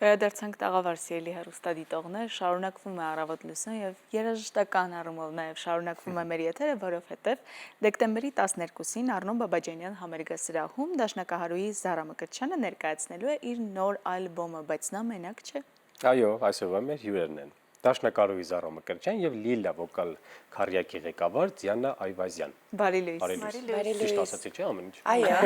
Վերադարձանք տաղավար սիրելի հեռուստադիտողներ, շարունակվում է Առավոտ լուսն եւ երաժշտական առումով նաեւ շարունակվում է մեր եթերը, որովհետեւ դեկտեմբերի 12-ին Արնոն Բաբաջանյան համերգասրահում Դաշնակահարուհի Զարա Մկրտչյանը ներկայացնելու է իր նոր ալբոմը, բայց նա մենակ չէ։ Այո, այսօրվա մեր հյուրերն են Դաշնակահարուհի Զարա Մկրտչյան եւ Լիլա վոկալ քարյակի ղեկավար Դիանա Այվազյան։ Բարի լույս։ Ճիշտ ասացի չէ՞ ամեն ինչ։ Այո։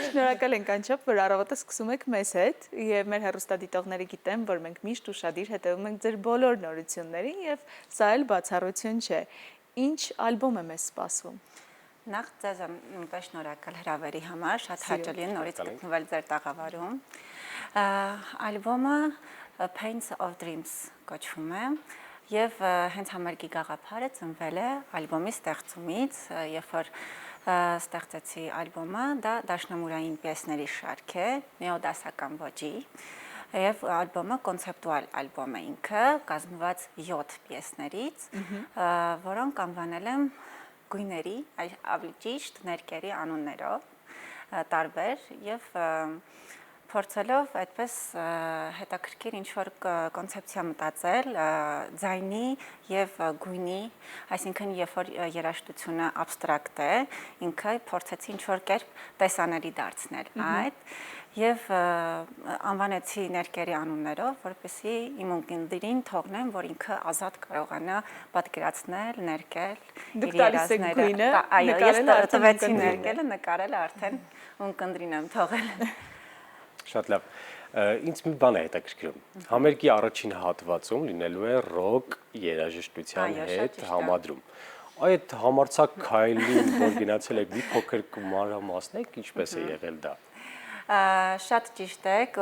Շնորհակալ ենք անչափ, որ առավոտը սկսում եք մեզ հետ եւ մեր հեռուստադիտողները գիտեն, որ մենք միշտ ուշադիր հետևում ենք ձեր բոլոր նորություններին եւ սա էլ բացառություն չէ։ Ինչ ալբոմ է մեզ սպասվում։ Նախ ձեզ նույնպես շնորհակալ հրավերի համար, շատ հաճելի է նորից գտնվել ձեր տաղավարում։ Ալբոմը Paints of Dreams կոչվում է եւ հենց համերգի գաղափարը ծնվել է ալբոմի ստեղծումից, երբ որ ստեղծեցի ալբոմը, դա դաշնամուրային պիեսների շարք է, նեոդասական ոճի եւ ալբոմը կոնցեպտուալ ալբոմ է ինքը, կազմված 7 պիեսներից, որոնք անվանել եմ գույների, ավելի ճիշտ ներկերի անուններով տարբեր եւ փորձելով այդպես հետաքրքիր ինչ-որ կոնցեպցիա մտածել ձայնի եւ գույնի, այսինքն երբ որ երաժշտությունը աբստրակտ է, ինքը փորձեցի ինչ-որ կերպ տեսանելի դարձնել այդ եւ անվանեցի ներկերի անուններով, որպեսզի իմ ունկնդիրին թողնեմ, որ ինքը ազատ կարողանա պատկերացնել, ներկել իր երազները։ Այո, ես տվեցի ներկելը, նկարելը արդեն ունկնդրին եմ թողել։ Շատ լավ։ Ինձ մի բան է հետաքրքրում։ Համերգի առաջին հատվածում լինելու է ռոք երաժշտության հետ համադրում։ Այդ համարձակ քայլին, որ գնացել եք, մի փոքր մանրամասնեք, ինչպես է եղել դա։ Շատ ճիշտ եք,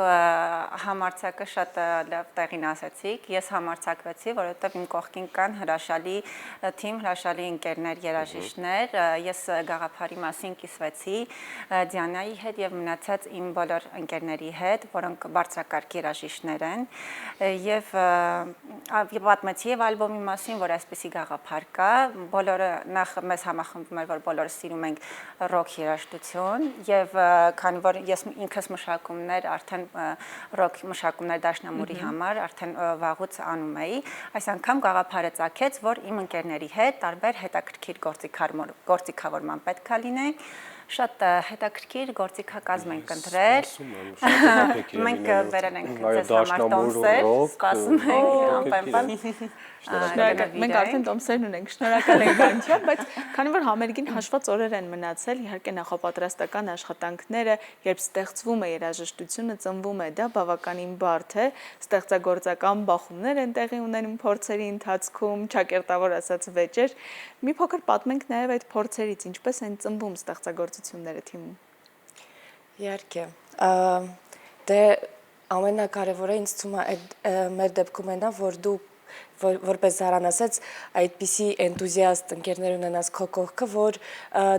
համարձակը շատ լավ տեղին ասեցիք, ես համարձակվեցի, որովհետև իմ կողքին կան հրաշալի թիմ, հրաշալի ընկերներ, երաժիշտներ, ես գաղափարի մասին կիսվեցի Դիանայի հետ եւ մնացած իմ բոլոր ընկերների հետ, որոնք բարձրակարգ երաժիշտներ են եւ պատմեցի եւ ալբոմի մասին, որ այսպեսի գաղափար կա, բոլորը նախ մեզ համախմբվում էր, որ բոլորը սիրում ենք ռոք երաժշտություն եւ քանի որ ես ինքս մշակումներ արդեն ռոք մշակումներ դաշնամուրի համար արդեն վաղուց անում էի, այս անգամ գաղափարը ծագեց, որ իմ ընկերների հետ տարբեր հետաքրքիր գործիքավորման պետք է լինենք, շատ հետաքրքիր գործիքակազմ ենք ընտրել, մենք վերել ենք ձեզ համար տոմսեր, սպասում ենք, մենք արդեն տոմսերն ունենք, շնորհակալ ենք անչափ, բայց քանի որ համերգին հաշված օրեր են մնացել, իհարկե նախապատրաստական աշխատանքները, երբ ստեղծվում է երաժշտությունը, ծնվում է, դա բավականին բարդ է, ստեղծագործական բախումներ են տեղի ունենում փորձերի ընթացքում, ճակերտավոր ասած վեճեր, մի փոքր պատմենք նաև այդ փորձերից, ինչպես են ծնվում ստեղծագործությունները թիմում։ Իհարկե, դե ամենակարևորը ինձ թվում է մեր դեպքում է նա, որ դու որպես Զարան ասեց, այդպիսի էնտուզիաստ ընկերներ ունենաս քո կողքը, որ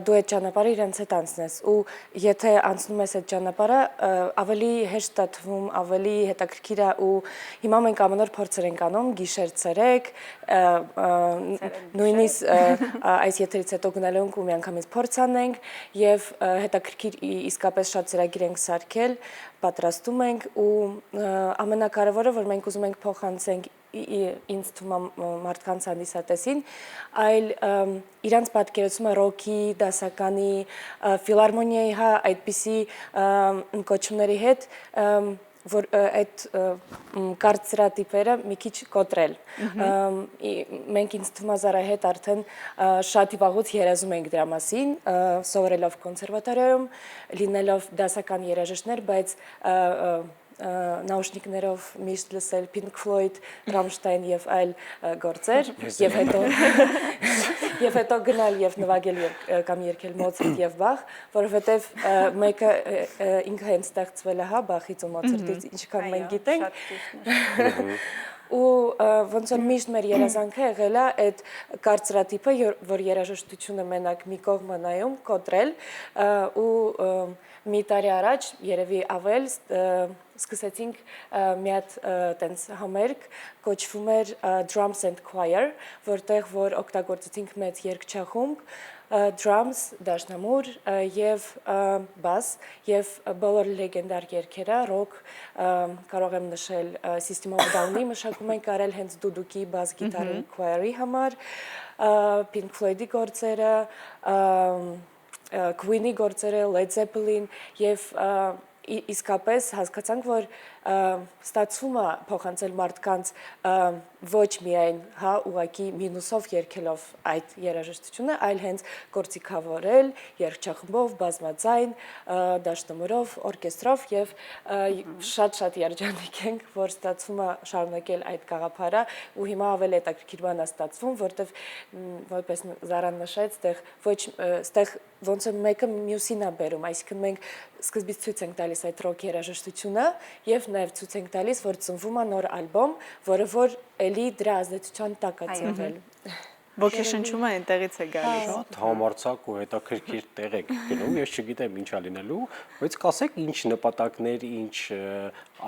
դու այդ ճանապարհը իրենց հետ անցնես ու եթե անցնում ես այդ ճանապարհը, ավելի հեշտ է թվում, ավելի հետաքրքիր է ու հիմա մենք ամեն օր փորձեր ենք անում, գիշեր ցերեկ, նույնիսկ այս եթերից հետո գնալու ենք ու միանգամից փորձ անենք եւ հետաքրքիր իսկապես շատ ծրագիր ենք սարքել, պատրաստում ենք ու ամենակարևորը, որ մենք ուզում ենք փոխանցենք ինձ թվում է մարդկանց հանդիսատեսին, այլ իրանց պատկերացումը ռոքի, դասականի, ֆիլհարմոնիայի այդպիսի կոչումների հետ, որ այդ կարծրատիպերը մի քիչ կոտրել։ Մենք ինձ թվում է Զարայի հետ արդեն շատ վաղուց երազում ենք դրա մասին, սովորելով կոնսերվատորիայում, լինելով դասական երաժիշտներ, բայց նաուշնիկներով միշտ լսել Pink Floyd, Rammstein եւ այլ գործեր եւ հետո գնալ եւ նվագել կամ երգել Մոցարտ եւ Բախ, որովհետեւ մեկը ինքը հենց ստեղծվել է, հա, Բախից ու Մոցարտից, ինչքան մենք գիտենք։ Ու ոնց որ միշտ մեր երազանքը եղել է այդ կարծրատիպը, որ երաժշտությունը մենակ մի կողմ է նայում, կոտրել ու մի տարի առաջ երևի ավել սկսեցինք մի հատ տենց համերգ, կոչվում էր Drums and Choir, որտեղ որ օգտագործեցինք մեծ երգչախումբ, drums, դաշնամուր եւ bass եւ բոլոր լեգենդար երգերը rock կարող եմ նշել System of a Down-ի մշակում ենք արել հենց դուդուկի bass գիտարի choir-ի համար, Pink Floyd-ի գործերը, Queen-ի գործերը, Led Zeppelin եւ իսկապես հասկացանք, որ ստացվում է փոխանցել մարդկանց ոչ միայն ուղղակի մինուսով երգելով այդ երաժշտությունը, այլ հենց գործիքավորել երգչախմբով, բազմաձայն, դաշնամուրով, օրկեստրով եւ շատ երջանիկ ենք, որ ստացվում է շարունակել այդ գաղափարը ու հիմա ավելի հետաքրքիր բան է ստացվում, որտեվ որպես Զարան նշեց, այդտեղ ոնց է մեկը մյուսին է բերում, այսինքն մենք սկզբից ցույց ենք տալիս այդ ռոք երաժշտությունը եւ նաեւ ցույց ենք տալիս, որ ծնվում է նոր ալբոմ, որը որ էլի դրա ազդեցության տակ է ծնվել։ Ոգեշնչումը այնտեղից է գալիս։ Շատ համարձակ ու հետաքրքիր տեղ եք գնում, ես չգիտեմ ինչա լինելու, բայց կասեք ինչ նպատակներ, ինչ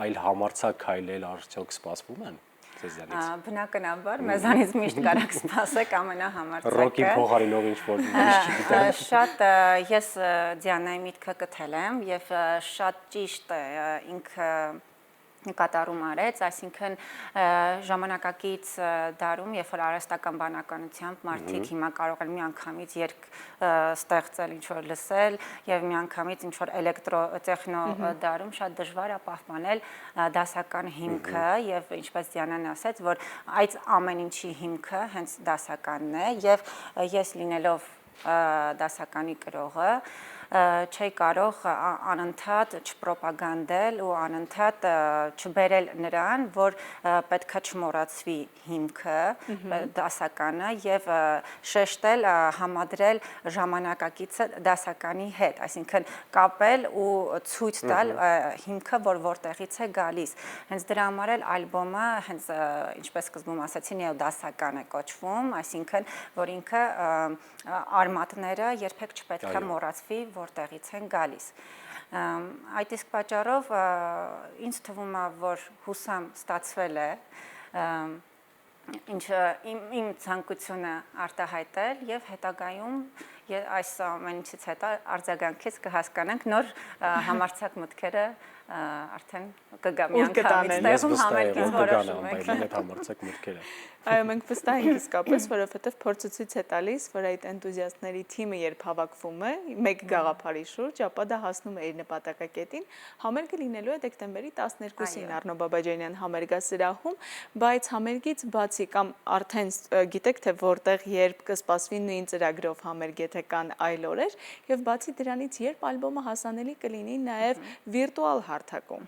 այլ համարձակ քայլեր արդյոք սպասվում են ձեզանից։ Բնականաբար մեզանից միշտ կարաք սպասեք ամենահամարձակը։ Ռոկի փոխարինող ինչ-որ չգիտեմ։ Շատ ես Դիանայի միտքը գտել եմ եւ շատ ճիշտ ինքը կատարում արեց, այսինքն ժամանակակից դարում, երբ որ արհեստական բանականությամբ մարդիկ հիմա կարող են միանգամից երգ ստեղծել, ինչ որ լսել եւ միանգամից ինչ որ էլեկտրոտեխնո դարում շատ դժվար է պահպանել դասական հիմքը եւ ինչպես Դիանան ասաց, որ այդ ամեն ինչի հիմքը հենց դասականն է եւ ես լինելով դասականի կրողը չի կարող անընդհատ չպրոպագանդել ու անընդհատ չբերել նրան, որ պետքա չմոռացվի հիմքը, դասականը եւ շեշտել, համադրել ժամանակակից դասականի հետ, այսինքն կապել ու ցույց տալ հիմքը, որտեղից է գալիս։ Հենց դրա համար էլ ալբոմը հենց ինչպես սկզբում ասացի, նեոդասական է կոչվում, այսինքն որ ինքը արմատները երբեք չպետք է մոռացվի, որտեղից են գալիս։ Այդ իսկ պատճառով ինձ թվում է, որ հուսամ ստացվել է ինչը իմ ցանկությունը արտահայտել եւ հետագայում այս ամեն ինչից հետո արձագանքից կհասկանանք նոր համարձակ մտքերը արդեն կգա միանգամից տեղում համերգից որոշում ենք այդ համարձակ մտքերը։ Այո, մենք վստահ ենք իսկապես, որովհետև փորձը ցույց է տալիս, որ այդ էնտուզիաստների թիմը երբ հավաքվում է մեկ գաղափարի շուրջ, ապա դա հասնում է իր նպատակակետին։ Համերգը լինելու է դեկտեմբերի 12-ին Առնո Բաբաջանյան համերգասրահում, բայց համերգից բացի կամ արդեն գիտեք թե որտեղ երբ կսպասվի նույն ծրագրով համերգ, եթե կան այլ օրեր, եւ բացի դրանից երբ ալբոմը հասանելի կլինի նաեւ վիրտուալ հարթակում։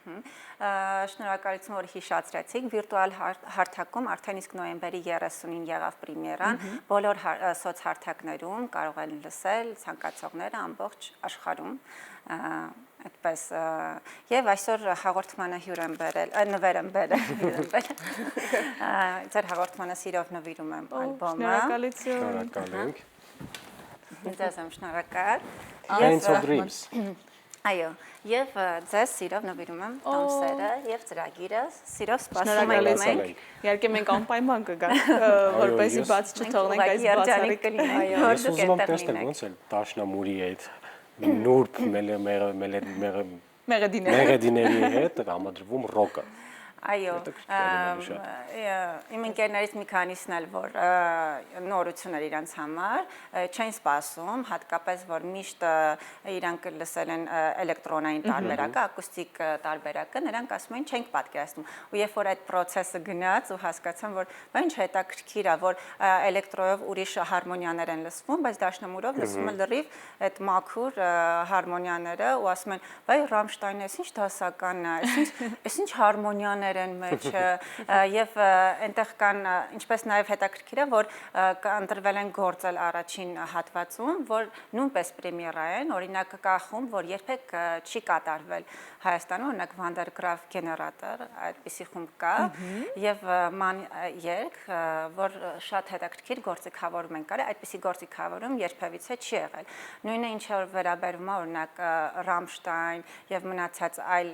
Շնորհակալություն, որ հիշացրեցիք, վիրտուալ հարթակում արդեն իսկ նոյեմբերի 30-ին եղավ պրեմիերան, բոլոր սոցհարթակներում կարող են լսել ցանկացողները ամբողջ աշխարհում, այդպես եւ այսօր հաղորդմանը հյուր եմ բերել, նվեր եմ բերել, ձեր հաղորդմանը սիրով նվիրում եմ ալբոմը։ Շնորհակալություն։ Շնորհակալ ենք։ Ձեզ եմ շնորհակալ։ Hands of Dreams։ Այո, եւ ձեզ սիրով նվիրում եմ տոմսերը եւ ծրագիրը, սիրով սպասում ենք։ Իհարկե մենք անպայման կգանք, որպեսզի բաց չթողնենք այս բացառիկ կլինի։ Ես ուզում եմ տեսնել ոնց է դաշնամուրի այդ նուրբ մեղեդիների հետ համադրվում ռոկը։ Այո, իմ ընկերներից մի քանիսն էլ, որ նորություններ իրանց համար չեն սպասում, հատկապես, որ միշտ իրանք լսել են էլեկտրոնային տարբերակը, ակուստիկ տարբերակը, նրանք ասում են չենք պատկերացնում։ Ու երբ որ այդ process-ը գնաց ու հասկացան, որ բա ինչ հետաքրքիր է, որ էլեկտրոյով ուրիշ հարմոնիաներ են լսվում, բայց դաշնամուրով լսվում է լրիվ այդ մաքուր հարմոնիաները ու ասում են, բայ Ռամշտայնը, այս ինչ դասականն է, այս ինչ հարմոնիաներ են մեջը եւ այնտեղ կան ինչպես նաեւ հետաքրքիր է որ ընտրվել են գործել առաջին հատվածում որ նույնպես պրեմիերա են օրինակ կա խումբ որ երբեք չի կատարվել Հայաստանում օրինակ Վանդերգրաֆ գեներատոր այդպիսի խումբ կա եւ ման երգ որ շատ հետաքրքիր գործիքավորում են կարել այդպիսի գործիքավորում երբևիցե չի եղել նույնը ինչ որ վերաբերվում է օրինակ Ռամշտայն եւ մնացած այլ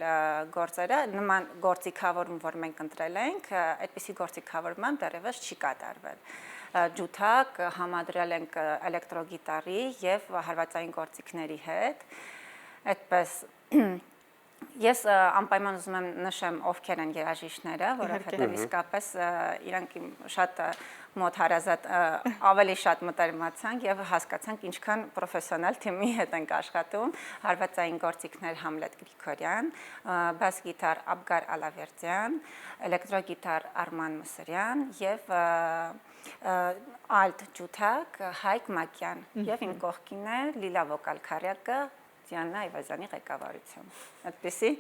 գործերը նման գործիքավորում որ մենք ընտրել ենք, այդպիսի գործիքավորում դեռևս չի կատարվել։ ջութակ համադրել ենք էլեկտրոգիտարի եւ հարվածային գործիքների հետ։ Այդպես ես անպայման ուզում եմ նշեմ ովքեր են երաժիշտները, որովհետեւ իսկապես իրանք շատ մոտ հարազատ ավելի շատ մտերմացանք եւ հասկացանք ինչքան պրոֆեսիոնալ թիմի հետ ենք աշխատում։ Հարվածային գործիքներ Համլետ Գրիգորյան, բաս գիտար Աբգար Ալավերդյան, էլեկտրոգիտար Արման Մսրյան եւ ալտ ջութակ Հայկ Մակյան եւ իմ կողքին է Լիլա վոկալ քարյակը Դիանա Այվազյանի ղեկավարությամբ։ Այդպեսի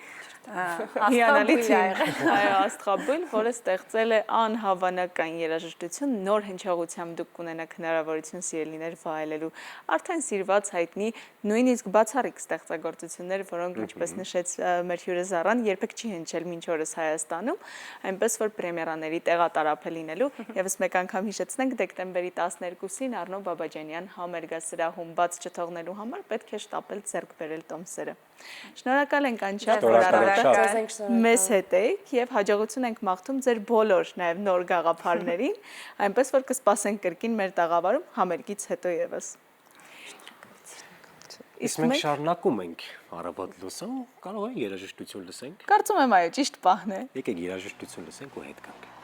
հիանալի թիմ, այո, աստղաբույլ, որը ստեղծել է անհավանական երաժշտություն, նոր հնչողությամբ դուք կունենաք հնարավորություն սիրելիներ վայելելու արդեն սիրված հայտնի նույնիսկ բացառիկ ստեղծագործություններ, որոնք ինչպես նշեց մեր հյուրը Զառան, երբեք չի հնչել մինչ օրս Հայաստանում, այնպես որ պրեմիերաների տեղատարափ է լինելու, եւս մեկ անգամ հիշեցնենք դեկտեմբերի 12-ին Արնո Բաբաջանյան համերգասրահում բաց չթողնելու համար պետք է շտապել ձեռք բերել տոմսերը։ Շնորհակալ ենք անչափ, որ առավոտը մեզ հետ եք եւ հաջողություն ենք մաղթում ձեր բոլոր նաեւ նոր գաղափարներին, այնպես որ կսպասենք կրկին մեր տաղավարում համերգից հետո եւս։ Իսկ մենք շարունակում ենք առավոտ լուսան, կարող է երաժշտություն լսենք։ Կարծում եմ այո, ճիշտ պահն է։ Եկեք երաժշտություն լսենք ու հետ գանք։